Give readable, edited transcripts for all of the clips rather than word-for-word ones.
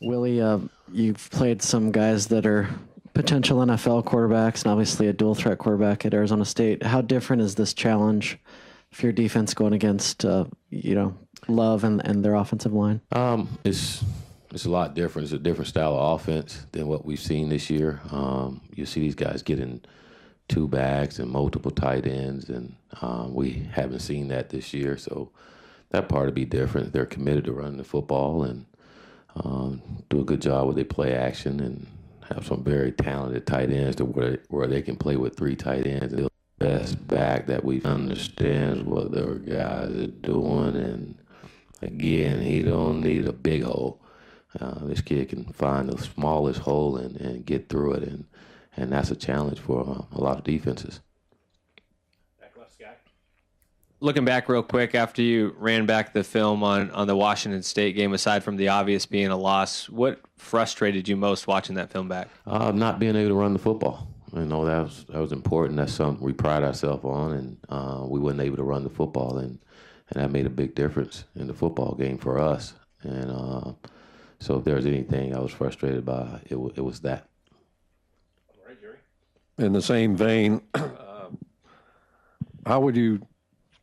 Willie, you've played some guys that are potential NFL quarterbacks and obviously a dual threat quarterback at Arizona State. How different is this challenge for your defense going against, Love and their offensive line? It's a lot different. It's a different style of offense than what we've seen this year. You see these guys getting two backs and multiple tight ends, and we haven't seen that this year. So that part will be different. They're committed to running the football and do a good job with their play action and have some very talented tight ends to where they can play with three tight ends. The best back that we understands what their guys are doing, and again, he don't need a big hole. This kid can find the smallest hole and get through it, and that's a challenge for a lot of defenses. Looking back real quick, after you ran back the film on the Washington State game, aside from the obvious being a loss, what frustrated you most watching that film back? Not being able to run the football. That was important. That's something we pride ourselves on, and we weren't able to run the football, and that made a big difference in the football game for us. And so if there was anything I was frustrated by, it was that. All right, Jerry. In the same vein, how would you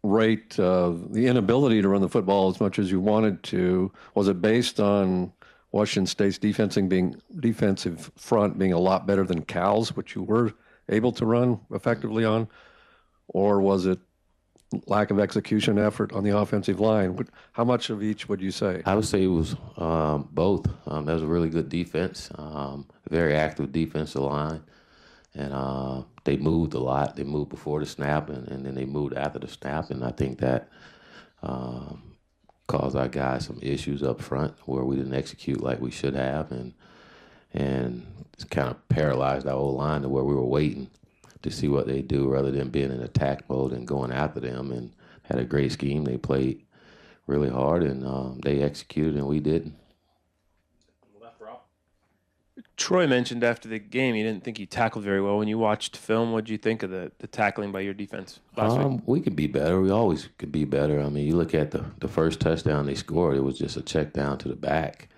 rate the inability to run the football as much as you wanted to? Was it based on Washington State's defensive front being a lot better than Cal's, which you were able to run effectively on? Or was it lack of execution effort on the offensive line? How much of each would you say? I would say it was both. That was a really good defense, very active defensive line. And they moved a lot. They moved before the snap, and then they moved after the snap. And I think that caused our guys some issues up front where we didn't execute like we should have. And it's kind of paralyzed our whole line to where we were waiting to see what they do rather than being in attack mode and going after them. And had a great scheme. They played really hard, and they executed, and we didn't. Troy mentioned after the game he didn't think he tackled very well. When you watched film, what did you think of the tackling by your defense last week? We could be better. We always could be better. You look at the first touchdown they scored, it was just a check down to the back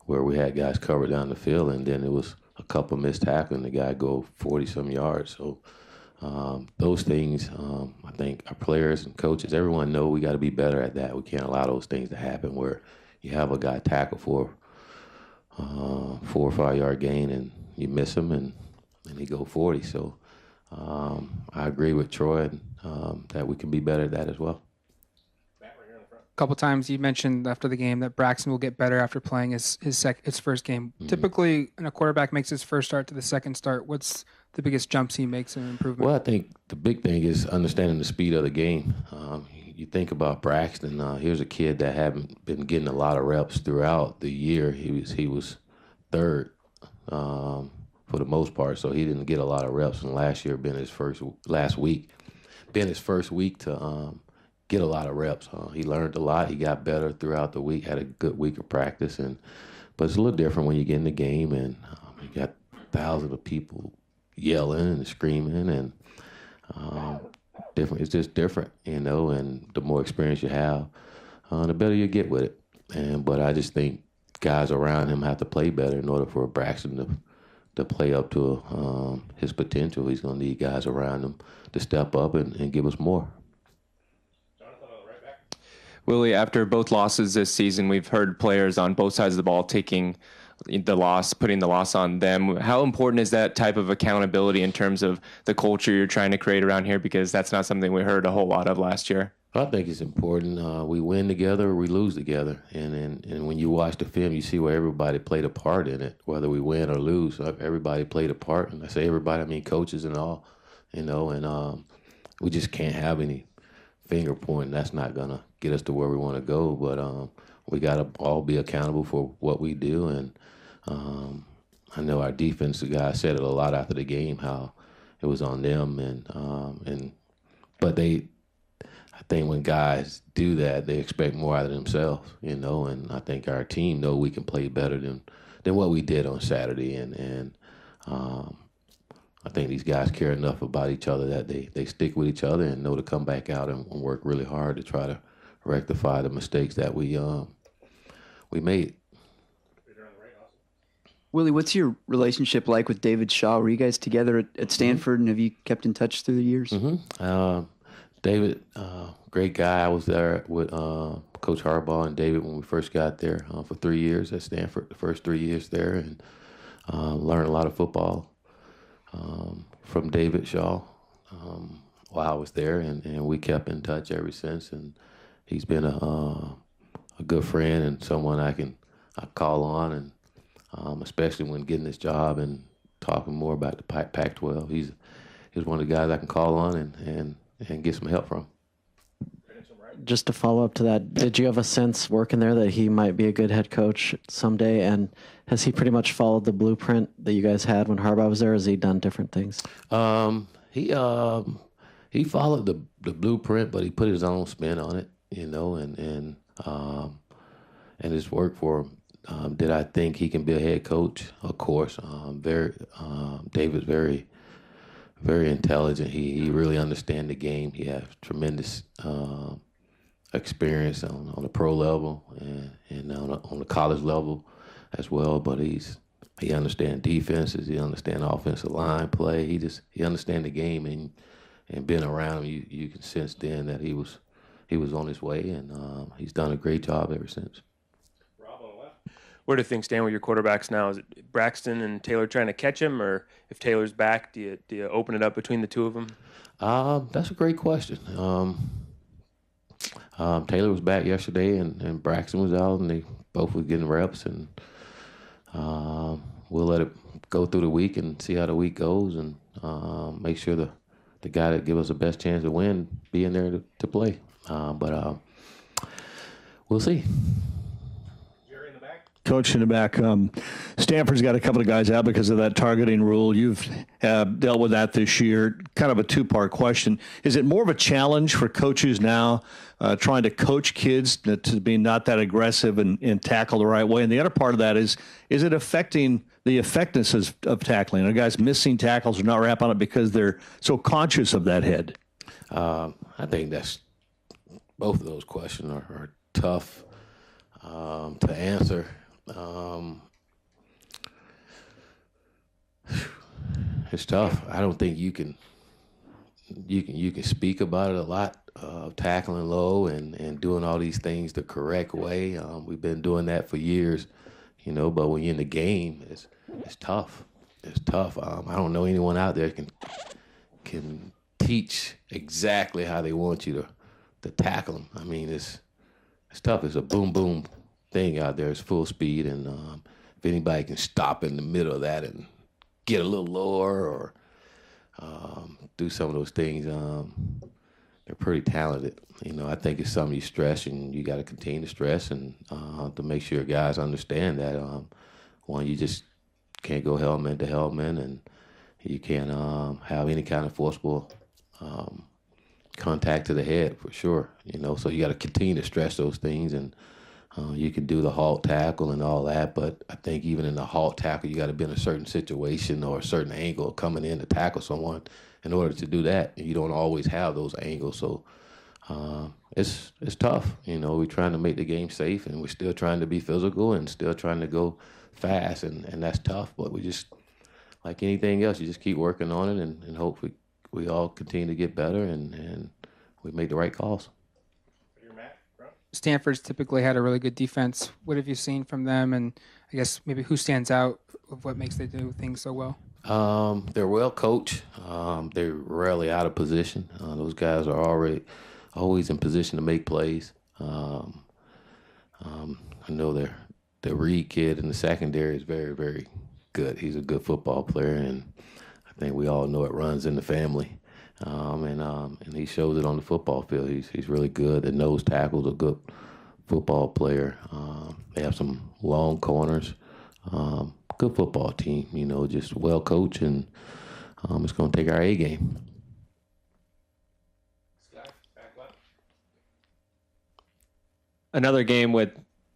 where we had guys covered down the field, and then it was a couple missed tackling. The guy go 40-some yards. So those things, I think our players and coaches, everyone know we got to be better at that. We can't allow those things to happen where you have a guy tackle for 4 or 5 yard gain and you miss him and he go 40. So I agree with Troy that we can be better at that as well. A couple times you mentioned after the game that Braxton will get better after playing his first game. Mm-hmm. Typically, when a quarterback makes his first start to the second start, what's the biggest jumps he makes in improvement? Well, I think the big thing is understanding the speed of the game. You think about Braxton. Here's a kid that haven't been getting a lot of reps throughout the year. He was third for the most part, so he didn't get a lot of reps. And last week been his first week to get a lot of reps. He learned a lot. He got better throughout the week. Had a good week of practice, but it's a little different when you get in the game and you got thousands of people yelling and screaming and. Different. It's just different, and the more experience you have, the better you get with it. But I just think guys around him have to play better in order for Braxton to play up to his potential. He's going to need guys around him to step up and give us more. Willie, after both losses this season, we've heard players on both sides of the ball taking the loss, putting the loss on them. How important is that type of accountability in terms of the culture you're trying to create around here? Because that's not something we heard a whole lot of last year. I think it's important. We win together or we lose together. And when you watch the film, you see where everybody played a part in it, whether we win or lose. Everybody played a part. And I say everybody, I mean coaches and all, and we just can't have any finger pointing. That's not going to get us to where we want to go. But we got to all be accountable for what we do. And I know our defensive guys said it a lot after the game, how it was on them. But I think when guys do that, they expect more out of themselves, and I think our team know we can play better than what we did on Saturday. And I think these guys care enough about each other that they stick with each other and know to come back out and work really hard to try to rectify the mistakes that we made. Willie, what's your relationship like with David Shaw? Were you guys together at Stanford, and have you kept in touch through the years? David, great guy. I was there with Coach Harbaugh and David when we first got there for 3 years at Stanford, the first 3 years there, and learned a lot of football from David Shaw while I was there, and we kept in touch ever since. And he's been a good friend and someone I call on, and especially when getting this job and talking more about the Pac-12. He's one of the guys I can call on and get some help from. Just to follow up to that, did you have a sense working there that he might be a good head coach someday? And has he pretty much followed the blueprint that you guys had when Harbaugh was there? Or has he done different things? He followed the blueprint, but he put his own spin on it, and it's worked for him. Did I think he can be a head coach? Of course. David's very, very intelligent. He really understands the game. He has tremendous experience on the pro level and on the college level as well. But he understands defenses. He understands offensive line play. He understands the game, and being around him, you can sense then that he was on his way, and he's done a great job ever since. Where do things stand with your quarterbacks now? Is it Braxton and Taylor trying to catch him, or if Taylor's back, do you open it up between the two of them? That's a great question. Taylor was back yesterday, and Braxton was out, and they both were getting reps, and we'll let it go through the week and see how the week goes, and make sure the guy that give us the best chance to win be in there to play. But we'll see. Coach in the back, Stanford's got a couple of guys out because of that targeting rule. You've dealt with that this year. Kind of a two-part question. Is it more of a challenge for coaches now trying to coach kids to be not that aggressive and tackle the right way? And the other part of that is it affecting the effectiveness of tackling? Are guys missing tackles or not wrapping on it because they're so conscious of that head? I think both of those questions are tough to answer. It's tough. I don't think you can speak about it a lot, tackling low and doing all these things the correct way. We've been doing that for years, but when you're in the game, it's tough. It's tough. I don't know anyone out there can teach exactly how they want you to tackle them. I mean, it's tough. It's a boom, boom thing out there. It's full speed, and if anybody can stop in the middle of that and get a little lower or do some of those things, they're pretty talented. I think it's something you stress, and you got to continue to stress, and to make sure guys understand that one, you just can't go helmet to helmet, and you can't have any kind of forcible contact to the head for sure. So you got to continue to stress those things, and you can do the halt tackle and all that, but I think even in the halt tackle, you got to be in a certain situation or a certain angle coming in to tackle someone in order to do that. And you don't always have those angles, so it's tough. We're trying to make the game safe, and we're still trying to be physical and still trying to go fast, and that's tough. But we just, like anything else, you just keep working on it and hope we all continue to get better and we make the right calls. Stanford's typically had a really good defense. What have you seen from them? And I guess maybe who stands out of what makes they do things so well? They're well coached. They're rarely out of position. Those guys are always in position to make plays. I know the Reed kid in the secondary is very, very good. He's a good football player, and I think we all know it runs in the family. And he shows it on the football field. He's really good. The nose tackle's a good football player. They have some long corners. Good football team, just well coached, and it's going to take our A game. Another game with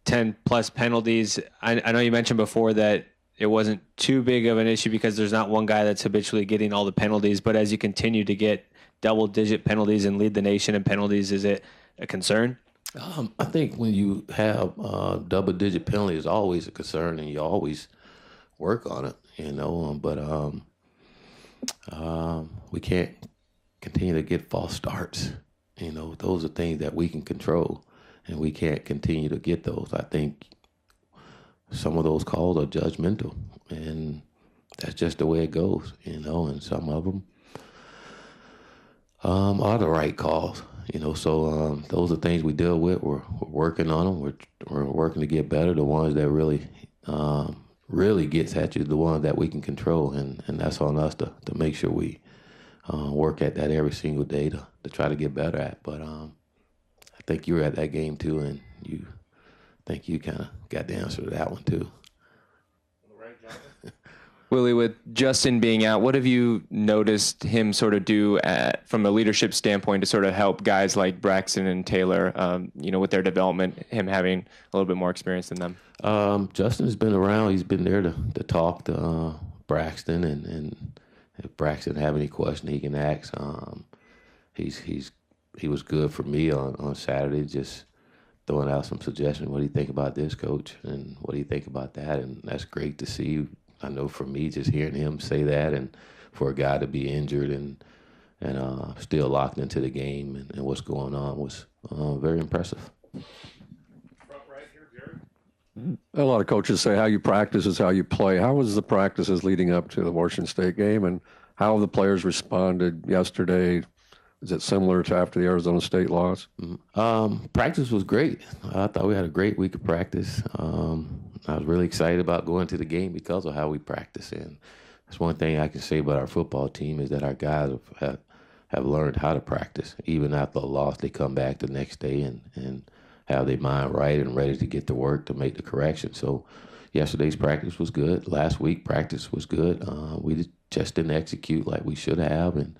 10-plus penalties. I know you mentioned before that it wasn't too big of an issue because there's not one guy that's habitually getting all the penalties. But as you continue to get double-digit penalties and lead the nation in penalties, is it a concern? I think when you have double-digit penalties, it's always a concern, and you always work on it, but we can't continue to get false starts. Those are things that we can control, and we can't continue to get those. I think some of those calls are judgmental, and that's just the way it goes, and some of them are the right calls, so those are things we deal with. We're working on them. We're working to get better. The ones that really gets at you, the ones that we can control, and that's on us to make sure we work at that every single day to try to get better at. But I think you were at that game too, and you kind of got the answer to that one too. Willie, with Justin being out, what have you noticed him sort of do from a leadership standpoint to sort of help guys like Braxton and Taylor, with their development, him having a little bit more experience than them? Justin has been around. He's been there to talk to Braxton, and if Braxton have any question, he can ask. He was good for me on Saturday, just throwing out some suggestions. What do you think about this, Coach? And what do you think about that? And that's great to see. I know for me, just hearing him say that, and for a guy to be injured and still locked into the game and what's going on was very impressive. A lot of coaches say how you practice is how you play. How was the practices leading up to the Washington State game, and how have the players responded yesterday? Is it similar to after the Arizona State loss? Practice was great. I thought we had a great week of practice. I was really excited about going to the game because of how we practice. And that's one thing I can say about our football team is that our guys have learned how to practice. Even after a loss, they come back the next day and have their mind right and ready to get to work to make the correction. So yesterday's practice was good. Last week practice was good. We just didn't execute like we should have. And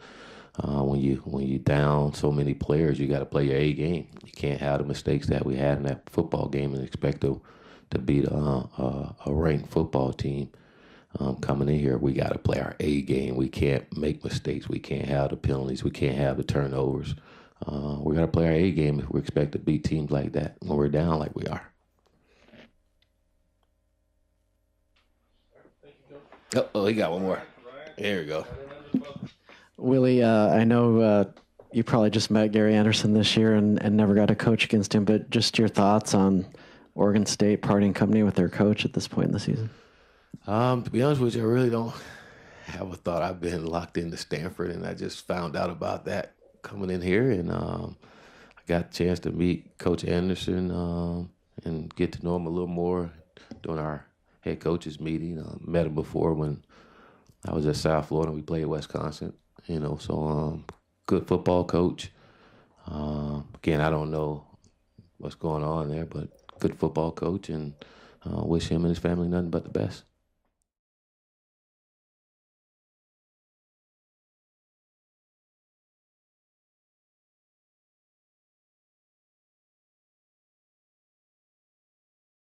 when you down so many players, you got to play your A game. You can't have the mistakes that we had in that football game and expect to beat a ranked football team coming in here. We got to play our A game. We can't make mistakes. We can't have the penalties. We can't have the turnovers. We got to play our A game if we expect to beat teams like that when we're down like we are. Oh, he got one more. There we go. Willie, I know you probably just met Gary Anderson this year and never got to coach against him, but just your thoughts on Oregon State parting company with their coach at this point in the season? To be honest with you, I really don't have a thought. I've been locked into Stanford, and I just found out about that coming in here, and I got a chance to meet Coach Anderson and get to know him a little more during our head coaches meeting. Met him before when I was at South Florida and we played Wisconsin. So good football coach. Again, I don't know what's going on there, but good football coach, and wish him and his family nothing but the best.